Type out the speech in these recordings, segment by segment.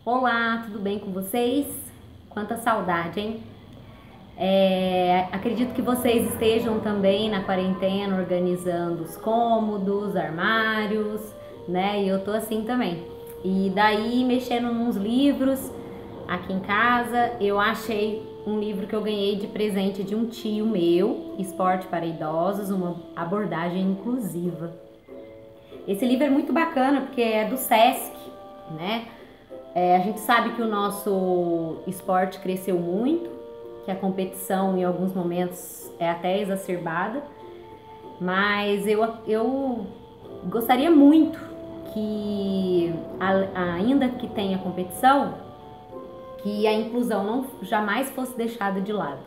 Olá, tudo bem com vocês? Quanta saudade, hein? Acredito que vocês estejam também na quarentena organizando os cômodos, armários, né? E eu tô assim também. E daí, mexendo nos livros aqui em casa, eu achei um livro que eu ganhei de presente de um tio meu, Esporte para Idosos, uma abordagem inclusiva. Esse livro é muito bacana porque é do Sesc, né? A gente sabe que o nosso esporte cresceu muito, que a competição em alguns momentos é até exacerbada, mas eu gostaria muito que, ainda que tenha competição, que a inclusão não jamais fosse deixada de lado,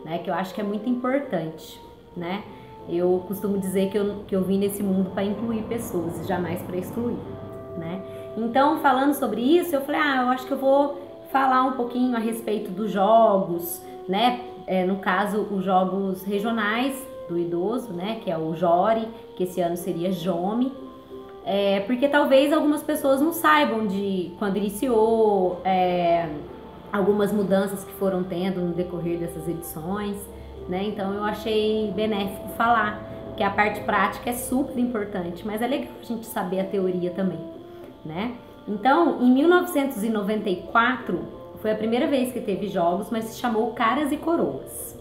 né? Que eu acho que é muito importante, né? Eu costumo dizer que eu vim nesse mundo para incluir pessoas e jamais para excluir, né? Então, falando sobre isso, eu falei, eu acho que eu vou falar um pouquinho a respeito dos jogos, né? No caso, os jogos regionais do idoso, né? Que é o JORI, que esse ano seria JOMI. Porque talvez algumas pessoas não saibam de quando iniciou, algumas mudanças que foram tendo no decorrer dessas edições, né? Então, eu achei benéfico falar, que a parte prática é super importante, mas é legal a gente saber a teoria também, né? Então, em 1994, foi a primeira vez que teve jogos, mas se chamou Caras e Coroas.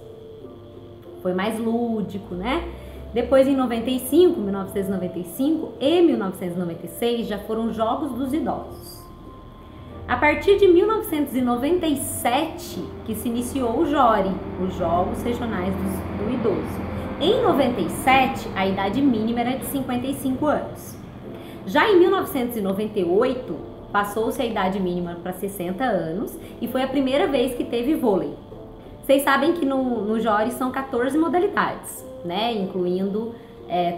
Foi mais lúdico, né? Depois, em 1995 e 1996, já foram Jogos dos Idosos. A partir de 1997, que se iniciou o JORI, os Jogos Regionais do Idoso. Em 97, a idade mínima era de 55 anos. Já em 1998, passou-se a idade mínima para 60 anos e foi a primeira vez que teve vôlei. Vocês sabem que no JORI são 14 modalidades, né? Incluindo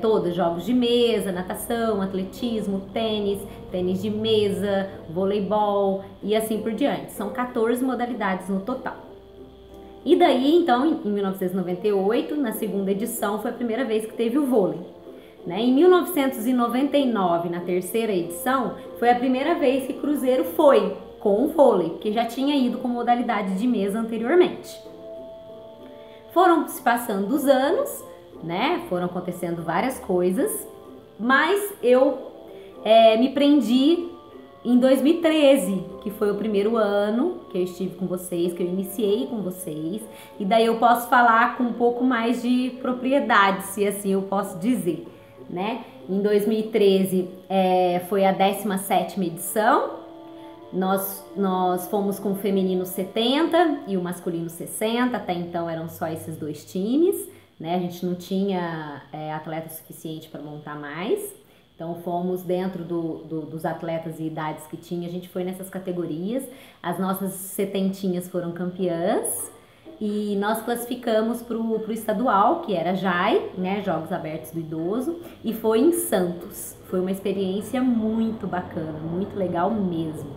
todos, jogos de mesa, natação, atletismo, tênis de mesa, voleibol e assim por diante. São 14 modalidades no total. E daí, então, em 1998, na segunda edição, foi a primeira vez que teve o vôlei. Em 1999, na terceira edição, foi a primeira vez que Cruzeiro foi com o vôlei, que já tinha ido com modalidade de mesa anteriormente. Foram se passando os anos, né? Foram acontecendo várias coisas, mas eu me prendi em 2013, que foi o primeiro ano que eu estive com vocês, que eu iniciei com vocês, e daí eu posso falar com um pouco mais de propriedade, se assim eu posso dizer, né? Em 2013 foi a 17ª edição, nós fomos com o feminino 70 e o masculino 60, até então eram só esses dois times, né? A gente não tinha atleta suficiente para montar mais, então fomos dentro dos atletas e idades que tinha, a gente foi nessas categorias, as nossas setentinhas foram campeãs, e nós classificamos para o estadual, que era JAI, né, Jogos Abertos do Idoso, e foi em Santos. Foi uma experiência muito bacana, muito legal mesmo.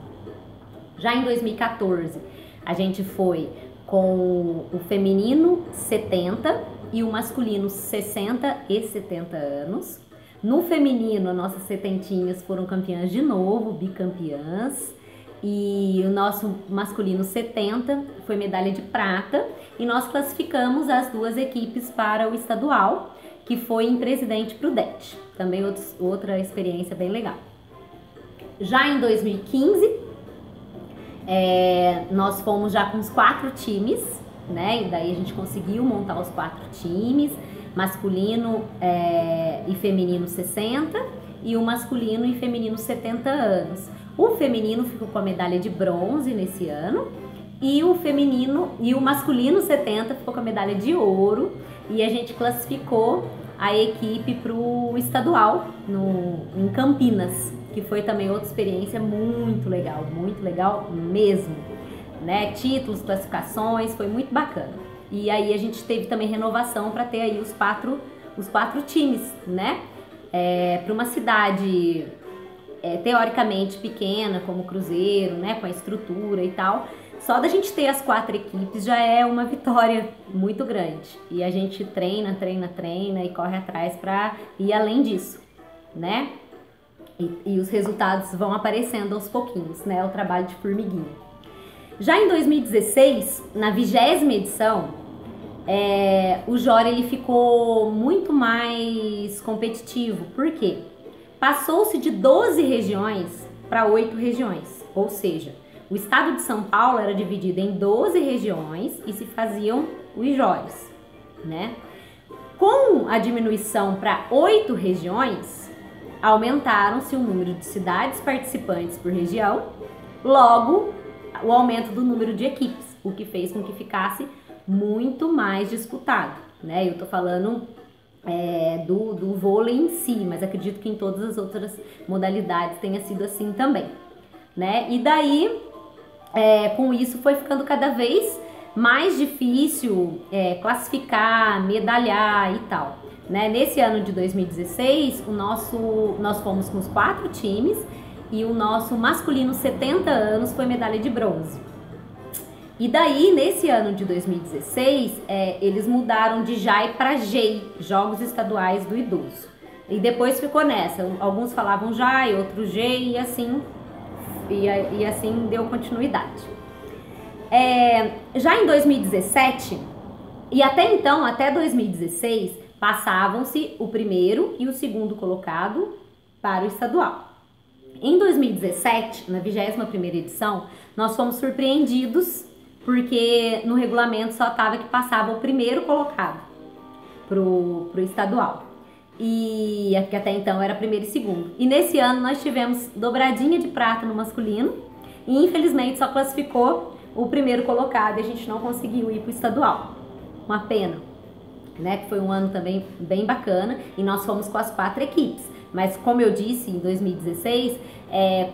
Já em 2014, a gente foi com o feminino 70 e o masculino 60 e 70 anos. No feminino, nossas setentinhas foram campeãs de novo, bicampeãs. E o nosso masculino 70 foi medalha de prata e nós classificamos as duas equipes para o estadual, que foi em Presidente Prudente, também outra experiência bem legal. Já em 2015, nós fomos já com os 4 times, né? E daí a gente conseguiu montar os 4 times, masculino e feminino 60 e o masculino e feminino 70 anos. O feminino ficou com a medalha de bronze nesse ano e o masculino 70 ficou com a medalha de ouro, e a gente classificou a equipe para o estadual em Campinas, que foi também outra experiência muito legal mesmo, né? Títulos, classificações, foi muito bacana. E aí a gente teve também renovação para ter aí os quatro times, né? Para uma cidade teoricamente pequena, como Cruzeiro, né, com a estrutura e tal, só da gente ter as 4 equipes já é uma vitória muito grande. E a gente treina e corre atrás para ir além disso, né? E os resultados vão aparecendo aos pouquinhos, né? O trabalho de formiguinha. Já em 2016, na 20ª edição, o Jora ele ficou muito mais competitivo. Por quê? Passou-se de 12 regiões para 8 regiões. Ou seja, o estado de São Paulo era dividido em 12 regiões e se faziam os Jores, né? Com a diminuição para 8 regiões, aumentaram-se o número de cidades participantes por região, logo o aumento do número de equipes, o que fez com que ficasse muito mais disputado, né? Eu tô falando do vôlei em si, mas acredito que em todas as outras modalidades tenha sido assim também, né? E daí, com isso foi ficando cada vez mais difícil classificar, medalhar e tal, né? Nesse ano de 2016, nós fomos com os 4 times e o nosso masculino 70 anos foi medalha de bronze. E daí, nesse ano de 2016, eles mudaram de JAI para GEI, Jogos Estaduais do Idoso. E depois ficou nessa, alguns falavam JAI, outros GEI, e assim deu continuidade. Já em 2017, e até então, até 2016, passavam-se o primeiro e o segundo colocado para o estadual. Em 2017, na 21ª edição, nós fomos surpreendidos porque no regulamento só estava que passava o primeiro colocado pro estadual. E que até então era primeiro e segundo. E nesse ano nós tivemos dobradinha de prata no masculino e infelizmente só classificou o primeiro colocado e a gente não conseguiu ir pro estadual. Uma pena, né? Que foi um ano também bem bacana e nós fomos com as 4 equipes. Mas como eu disse, em 2016,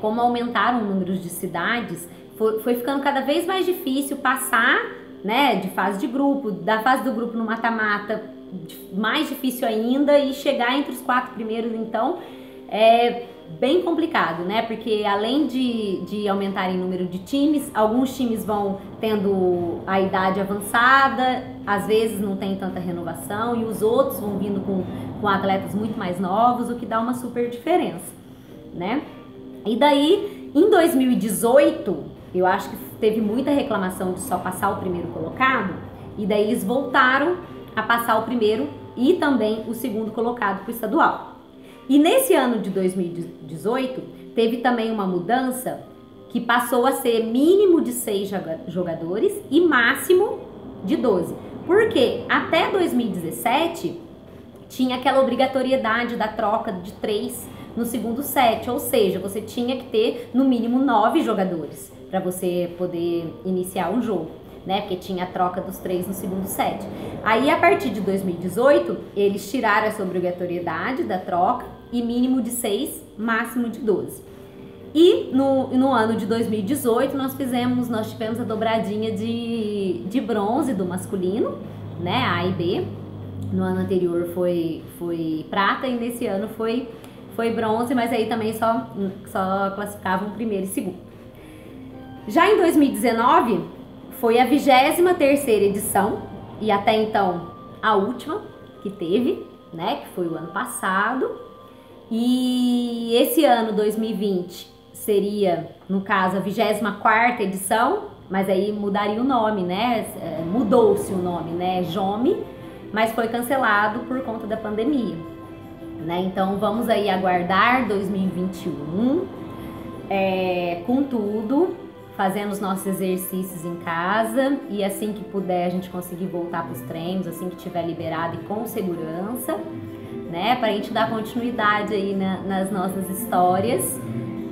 como aumentaram o número de cidades, foi ficando cada vez mais difícil passar, né, de fase de grupo, da fase do grupo no mata-mata, mais difícil ainda, e chegar entre os 4 primeiros, então, é bem complicado, né, porque além de aumentar em número de times, alguns times vão tendo a idade avançada, às vezes não tem tanta renovação, e os outros vão vindo com atletas muito mais novos, o que dá uma super diferença, né. E daí, em 2018, eu acho que teve muita reclamação de só passar o primeiro colocado, e daí eles voltaram a passar o primeiro e também o segundo colocado para o estadual. E nesse ano de 2018, teve também uma mudança que passou a ser mínimo de 6 jogadores e máximo de 12. Porque até 2017 tinha aquela obrigatoriedade da troca de 3 no segundo set, ou seja, você tinha que ter no mínimo 9 jogadores para você poder iniciar um jogo, né? Porque tinha a troca dos 3 no segundo set. Aí, a partir de 2018, eles tiraram essa obrigatoriedade da troca e mínimo de 6, máximo de 12. E no ano de 2018, nós tivemos a dobradinha de bronze do masculino, né? A e B. No ano anterior foi prata e nesse ano foi bronze, mas aí também só classificavam primeiro e segundo. Já em 2019, foi a 23ª edição, e até então a última que teve, né, que foi o ano passado. E esse ano, 2020, seria, no caso, a 24ª edição, mas aí mudaria o nome, né, mudou-se o nome, né, JOME, mas foi cancelado por conta da pandemia, né, então vamos aí aguardar 2021, com tudo, fazendo os nossos exercícios em casa e assim que puder a gente conseguir voltar para os treinos, assim que tiver liberado e com segurança, né, para a gente dar continuidade aí nas nossas histórias.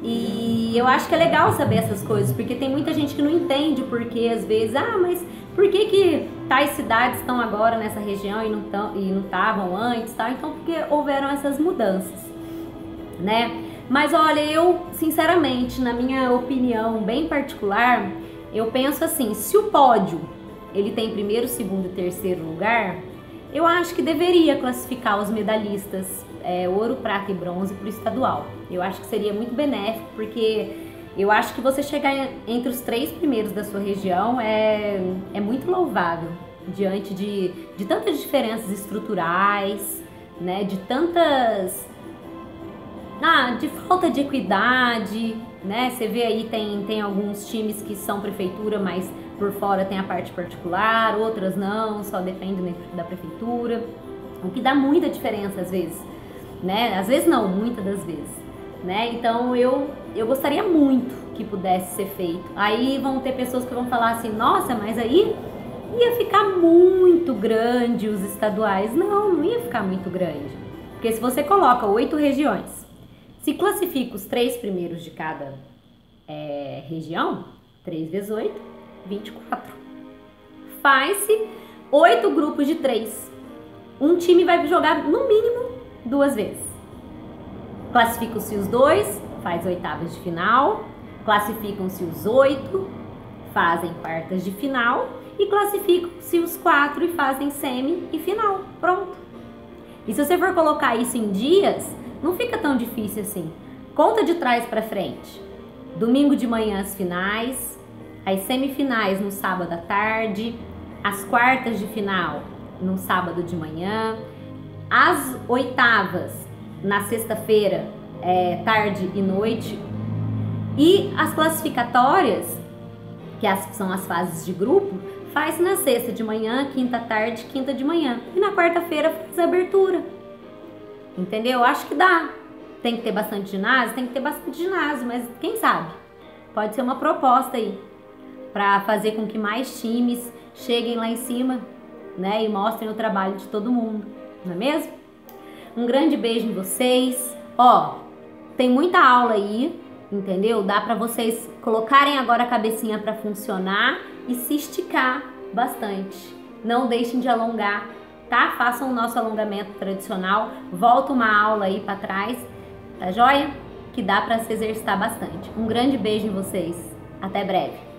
E eu acho que é legal saber essas coisas, porque tem muita gente que não entende porque às vezes, mas por que tais cidades estão agora nessa região e não estavam antes, tá? Então porque houveram essas mudanças, né? Mas olha, eu sinceramente, na minha opinião bem particular, eu penso assim, se o pódio ele tem primeiro, segundo e terceiro lugar, eu acho que deveria classificar os medalhistas ouro, prata e bronze para o estadual. Eu acho que seria muito benéfico, porque eu acho que você chegar entre os 3 primeiros da sua região é muito louvável, diante de tantas diferenças estruturais, né, de tantas de falta de equidade, né? Você vê aí, tem alguns times que são prefeitura, mas por fora tem a parte particular, outras não, só depende da prefeitura, o que dá muita diferença às vezes, né? Às vezes não, muitas das vezes, né? Então eu gostaria muito que pudesse ser feito. Aí vão ter pessoas que vão falar assim, nossa, mas aí ia ficar muito grande os estaduais. Não ia ficar muito grande, porque se você coloca 8 regiões, se classifica os 3 primeiros de cada região, 3 vezes 8, 24. Faz-se 8 grupos de 3. Um time vai jogar no mínimo 2 vezes. Classificam-se os 2, faz oitavas de final. Classificam-se os 8, fazem quartas de final. E classificam-se os 4 e fazem semi e final. Pronto. E se você for colocar isso em dias, não fica tão difícil assim. Conta de trás para frente. Domingo de manhã as finais, as semifinais no sábado à tarde, as quartas de final no sábado de manhã, as oitavas na sexta-feira, tarde e noite, e as classificatórias, que são as fases de grupo, faz na sexta de manhã, quinta tarde, quinta de manhã, e na quarta-feira faz a abertura. Entendeu? Acho que dá. Tem que ter bastante ginásio, mas quem sabe? Pode ser uma proposta aí, para fazer com que mais times cheguem lá em cima, né, e mostrem o trabalho de todo mundo, não é mesmo? Um grande beijo em vocês. Tem muita aula aí, entendeu? Dá para vocês colocarem agora a cabecinha para funcionar e se esticar bastante. Não deixem de alongar, tá? Façam o nosso alongamento tradicional, volta uma aula aí para trás, tá joia? Que dá para se exercitar bastante. Um grande beijo em vocês. Até breve.